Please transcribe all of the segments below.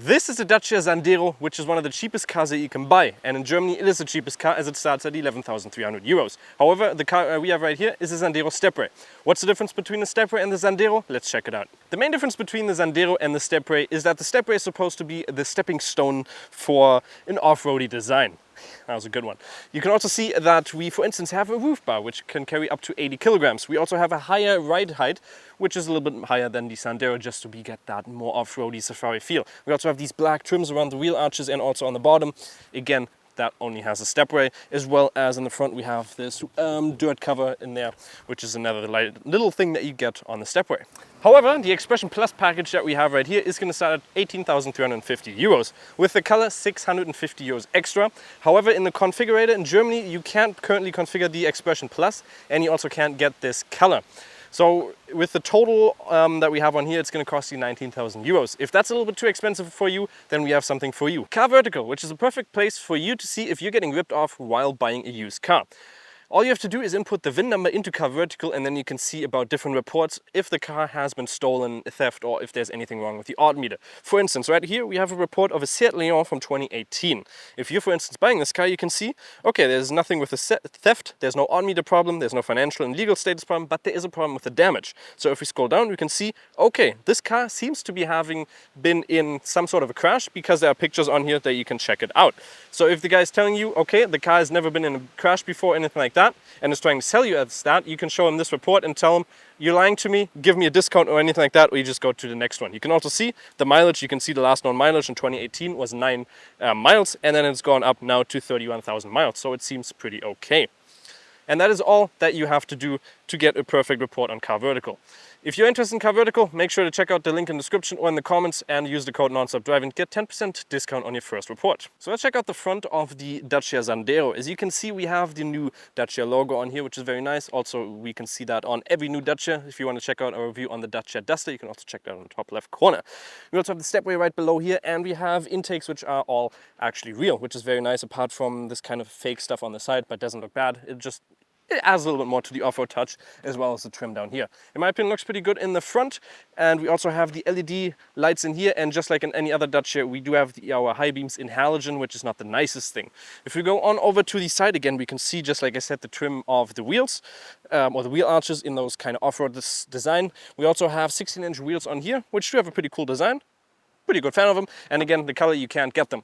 This is a Dacia Sandero, which is one of the cheapest cars that you can buy. And in Germany, it is the cheapest car as it starts at 11,300 euros. However, the car we have right here is a Sandero Stepway. What's the difference between the Stepway and the Sandero? Let's check it out. The main difference between the Sandero and the Stepway is that the Stepway is supposed to be the stepping stone for an off-roady design. That was a good one. You can also see that we, for instance, have a roof bar, which can carry up to 80 kilograms. We also have a higher ride height, which is a little bit higher than the Sandero, just to get that more off-roady safari feel. We also have these black trims around the wheel arches and also on the bottom. Again, that only has a Stepway, as well as in the front we have this dirt cover in there, which is another little thing that you get on the Stepway. However, the Expression Plus package that we have right here is going to start at 18,350 euros, with the color 650 euros extra. However, in the configurator in Germany, you can't currently configure the Expression Plus, and you also can't get this color. So with the total that we have on here, it's going to cost you 19,000 euros. If that's a little bit too expensive for you, then we have something for you. CarVertical, which is a perfect place for you to see if you're getting ripped off while buying a used car. All you have to do is input the VIN number into CarVertical, and then you can see about different reports if the car has been stolen, theft, or if there's anything wrong with the odd meter. For instance, right here we have a report of a Seat Leon from 2018. If you're, for instance, buying this car, you can see, okay, there's nothing with the theft, there's no odd meter problem, there's no financial and legal status problem, but there is a problem with the damage. So if we scroll down, we can see, okay, this car seems to be having been in some sort of a crash, because there are pictures on here that you can check it out. So if the guy is telling you, okay, the car has never been in a crash before, anything like that, and is trying to sell you as that, you can show him this report and tell him, you're lying to me, give me a discount or anything like that, or you just go to the next one. You can also see the mileage. You can see the last known mileage in 2018 was 9 miles, and then it's gone up now to 31,000 miles. So it seems pretty okay. And that is all that you have to do to get a perfect report on CarVertical. If you're interested in CarVertical, make sure to check out the link in the description or in the comments and use the code Nonstop Drive and get 10% discount on your first report. So let's check out the front of the Dacia Sandero. As you can see, we have the new Dacia logo on here, which is very nice. Also, we can see that on every new Dacia. If you want to check out our review on the Dacia Duster, you can also check that on the top left corner. We also have the Stepway right below here, and we have intakes which are all actually real, which is very nice, apart from this kind of fake stuff on the side, but doesn't look bad. It adds a little bit more to the off-road touch, as well as the trim down here. In my opinion, looks pretty good in the front. And we also have the LED lights in here. And just like in any other Dacia, we do have our high beams in halogen, which is not the nicest thing. If we go on over to the side again, we can see, just like I said, the trim of the wheels, or the wheel arches in those kind of off-road design. We also have 16-inch wheels on here, which do have a pretty cool design. Pretty good fan of them. And again, the color, you can't get them.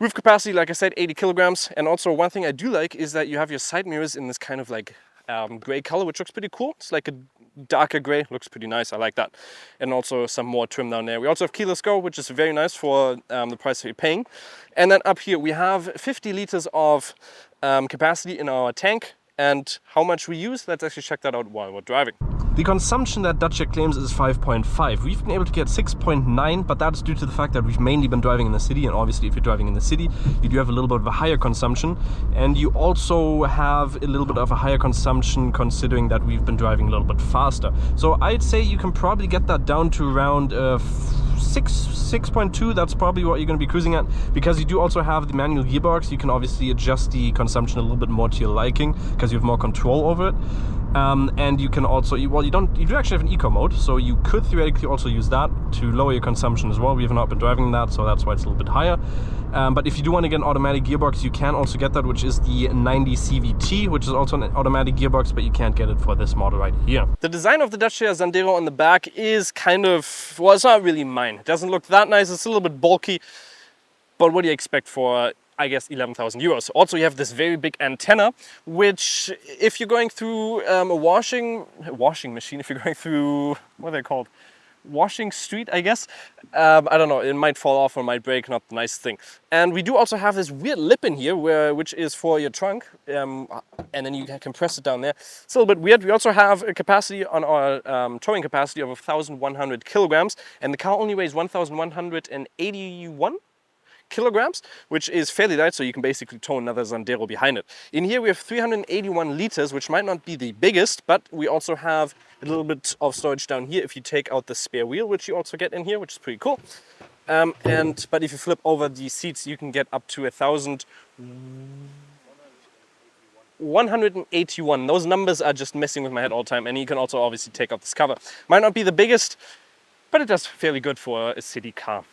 Roof capacity, like I said, 80 kilograms. And also one thing I do like is that you have your side mirrors in this kind of like gray color, which looks pretty cool. It's like a darker gray, looks pretty nice. I like that. And also some more trim down there. We also have keyless go, which is very nice for the price that you're paying. And then up here we have 50 liters of capacity in our tank. And how much we use, let's actually check that out while we're driving. The consumption that Dacia claims is 5.5. We've been able to get 6.9, but that's due to the fact that we've mainly been driving in the city, and obviously if you're driving in the city, you do have a little bit of a higher consumption, and you also have a little bit of a higher consumption considering that we've been driving a little bit faster. So I'd say you can probably get that down to around 6.2. That's probably what you're going to be cruising at, because you do also have the manual gearbox. You can obviously adjust the consumption a little bit more to your liking, because you have more control over it. And you can also, you do actually have an eco mode, so you could theoretically also use that to lower your consumption as well. We have not been driving that, so that's why it's a little bit higher. But if you do want to get an automatic gearbox, you can also get that, which is the 90 CVT, which is also an automatic gearbox, but you can't get it for this model right here. The design of the Dacia Sandero on the back is kind of, well, it's not really mine. It doesn't look that nice, it's a little bit bulky, but what do you expect for, I guess, 11,000 euros. Also, you have this very big antenna, which if you're going through a washing machine, if you're going through, what are they called? Washing street, I guess. I don't know, it might fall off or might break, not the nice thing. And we do also have this weird lip in here, which is for your trunk, and then you can compress it down there. It's a little bit weird. We also have a capacity on our towing capacity of 1,100 kilograms, and the car only weighs 1,181 kilograms, which is fairly light, so you can basically tow another Sandero behind it. In here we have 381 liters, which might not be the biggest, but we also have a little bit of storage down here if you take out the spare wheel, which you also get in here, which is pretty cool. But if you flip over the seats, you can get up to 1,181. Those numbers are just messing with my head all the time, and you can also obviously take out this cover. Might not be the biggest, but it does fairly good for a city car.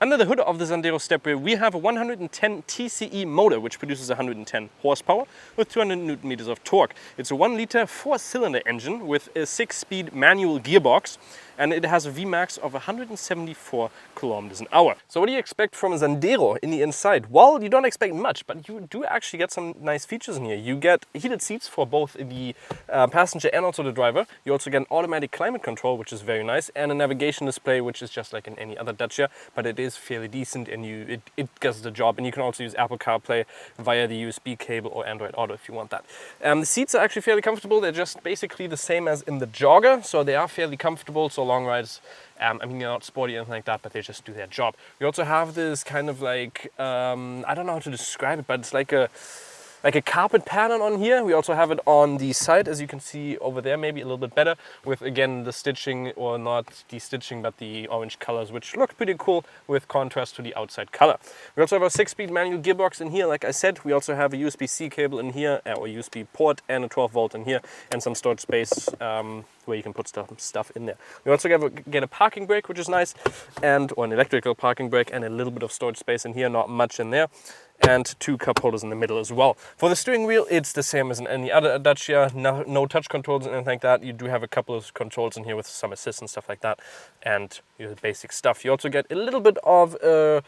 Under the hood of the Sandero Stepway, we have a 110 TCE motor, which produces 110 horsepower with 200 Newton meters of torque. It's a 1-liter 4-cylinder engine with a 6-speed manual gearbox, and it has a VMax of 174 kilometers an hour. So what do you expect from a Sandero in the inside? Well, you don't expect much, but you do actually get some nice features in here. You get heated seats for both the passenger and also the driver. You also get an automatic climate control, which is very nice, and a navigation display, which is just like in any other Dacia, but it is fairly decent, and it does the job. And you can also use Apple CarPlay via the USB cable or Android Auto if you want that. The seats are actually fairly comfortable. They're just basically the same as in the Jogger, so they are fairly comfortable. So long rides, I mean, they're not sporty or anything like that, but they just do their job. We also have this kind of like, I don't know how to describe it, but it's like a carpet pattern on here. We also have it on the side, as you can see over there, maybe a little bit better, with again the stitching, or not the stitching, but the orange colors, which look pretty cool with contrast to the outside color. We also have a 6-speed manual gearbox in here, like I said. We also have a USB-C cable in here, or USB port, and a 12-volt in here, and some storage space where you can put stuff in there. We also get a parking brake, which is nice, or an electrical parking brake, and a little bit of storage space in here, not much in there, and 2 cup holders in the middle as well. For the steering wheel, it's the same as in any other Dacia. No touch controls and anything like that. You do have a couple of controls in here with some assist and stuff like that, and the basic stuff. You also get a little bit of a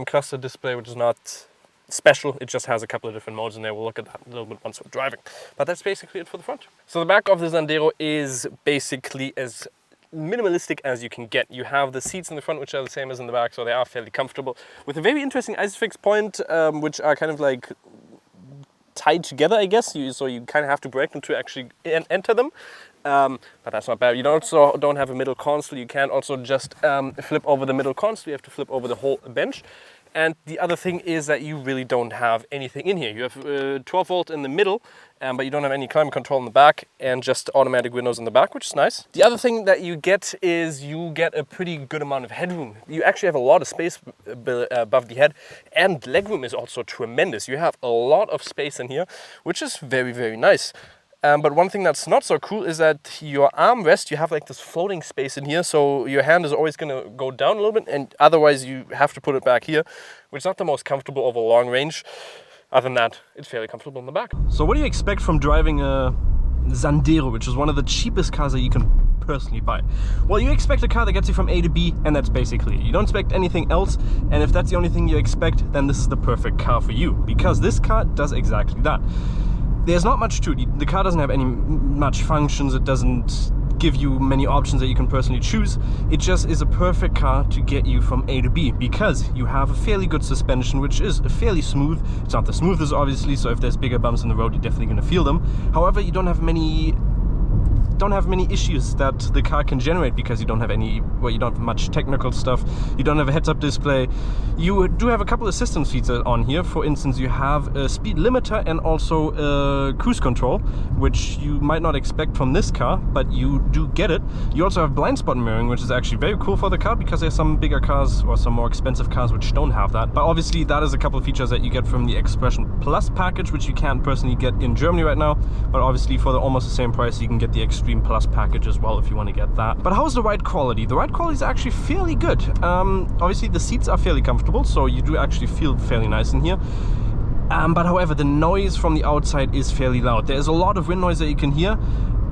cluster display, which is not special. It just has a couple of different modes in there. We'll look at that a little bit once we're driving. But that's basically it for the front. So the back of the Sandero is basically as minimalistic as you can get. You have the seats in the front, which are the same as in the back, so they are fairly comfortable, with a very interesting ISOFIX point, which are kind of like tied together, I guess. So you kind of have to break them to actually enter them. But that's not bad. You also don't have a middle console. You can't also just flip over the middle console. You have to flip over the whole bench. And the other thing is that you really don't have anything in here. You have 12-volt in the middle, but you don't have any climate control in the back, and just automatic windows in the back, which is nice. The other thing that you get is you get a pretty good amount of headroom. You actually have a lot of space above the head, and legroom is also tremendous. You have a lot of space in here, which is very, very nice. But one thing that's not so cool is that your armrest, you have like this floating space in here, so your hand is always going to go down a little bit, and otherwise you have to put it back here, which is not the most comfortable over long range. Other than that, it's fairly comfortable in the back. So what do you expect from driving a Sandero, which is one of the cheapest cars that you can personally buy? Well, you expect a car that gets you from A to B, and that's basically it. You don't expect anything else, and if that's the only thing you expect, then this is the perfect car for you, because this car does exactly that. There's not much to it. The car doesn't have much functions. It doesn't give you many options that you can personally choose. It just is a perfect car to get you from A to B, because you have a fairly good suspension, which is fairly smooth. It's not the smoothest, obviously, so if there's bigger bumps in the road, you're definitely going to feel them. However, you don't have many issues that the car can generate, because you don't have much technical stuff. You don't have a heads-up display. You do have a couple of assistance features on here. For instance, you have a speed limiter and also a cruise control, which you might not expect from this car, but you do get it. You also have blind spot mirroring, which is actually very cool for the car, because there's some bigger cars or some more expensive cars which don't have that. But obviously that is a couple of features that you get from the Expression Plus package, which you can't personally get in Germany right now, but obviously for almost the same price you can get the Extreme Plus package as well if you want to get that. But how's the ride quality? The ride quality is actually fairly good. Obviously the seats are fairly comfortable, so you do actually feel fairly nice in here. But however, the noise from the outside is fairly loud. There's a lot of wind noise that you can hear.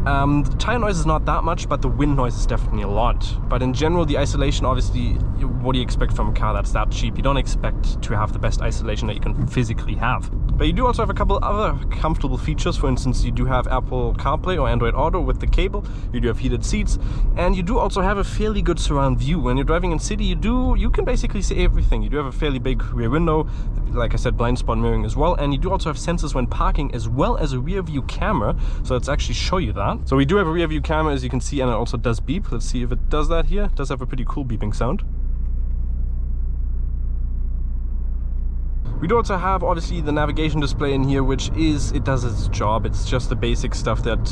The tire noise is not that much, but the wind noise is definitely a lot. But in general, the isolation, obviously, what do you expect from a car that's that cheap? You don't expect to have the best isolation that you can physically have. But you do also have a couple other comfortable features. For instance, you do have Apple CarPlay or Android Auto with the cable. You do have heated seats, and you do also have a fairly good surround view. When you're driving in city, you can basically see everything. You do have a fairly big rear window, like I said, blind spot mirroring as well, and you do also have sensors when parking, as well as a rear view camera. So let's actually show you that. So we do have a rear view camera, as you can see, and it also does beep. Let's see if it does that here. It does have a pretty cool beeping sound. We do also have, obviously, the navigation display in here, which does its job. It's just the basic stuff that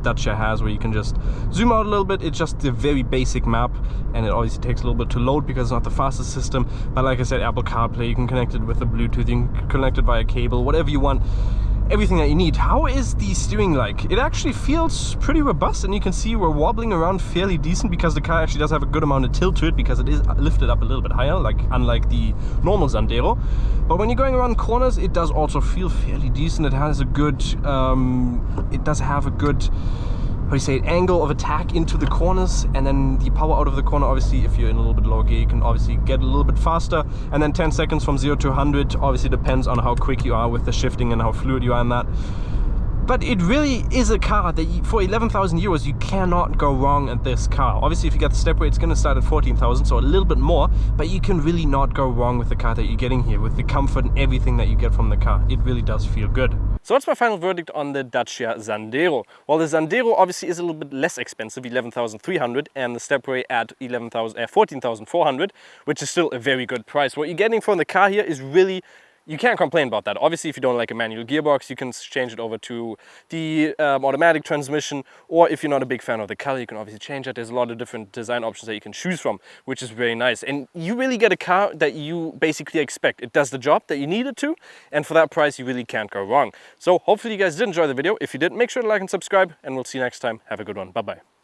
Dacia has, where you can just zoom out a little bit. It's just the very basic map, and it obviously takes a little bit to load because it's not the fastest system. But like I said, Apple CarPlay, you can connect it with the Bluetooth, you can connect it via cable, whatever you want. everything that you need. How is the steering like? It actually feels pretty robust, and you can see we're wobbling around fairly decent because the car actually does have a good amount of tilt to it because it is lifted up a little bit higher, like unlike the normal Sandero. But when you're going around corners, it does also feel fairly decent. It has a good, it does have a good, how do you say it, angle of attack into the corners, and then the power out of the corner, obviously if you're in a little bit lower gear you can obviously get a little bit faster, and then 10 seconds from 0 to 100 obviously depends on how quick you are with the shifting and how fluid you are in that. But it really is a car that for 11,000 euros you cannot go wrong at this car. Obviously if you get the Stepway it's going to start at 14,000, so a little bit more, but you can really not go wrong with the car that you're getting here, with the comfort and everything that you get from the car. It really does feel good. So what's my final verdict on the Dacia Sandero? Well, the Sandero obviously is a little bit less expensive, 11,300, and the Stepway at 14,400, which is still a very good price. What you're getting from the car here is really, you can't complain about that. Obviously, if you don't like a manual gearbox, you can change it over to the automatic transmission, or if you're not a big fan of the color, you can obviously change that. There's a lot of different design options that you can choose from, which is very nice. And you really get a car that you basically expect. It does the job that you need it to, and for that price, you really can't go wrong. So hopefully you guys did enjoy the video. If you did, make sure to like and subscribe, and we'll see you next time. Have a good one. Bye-bye.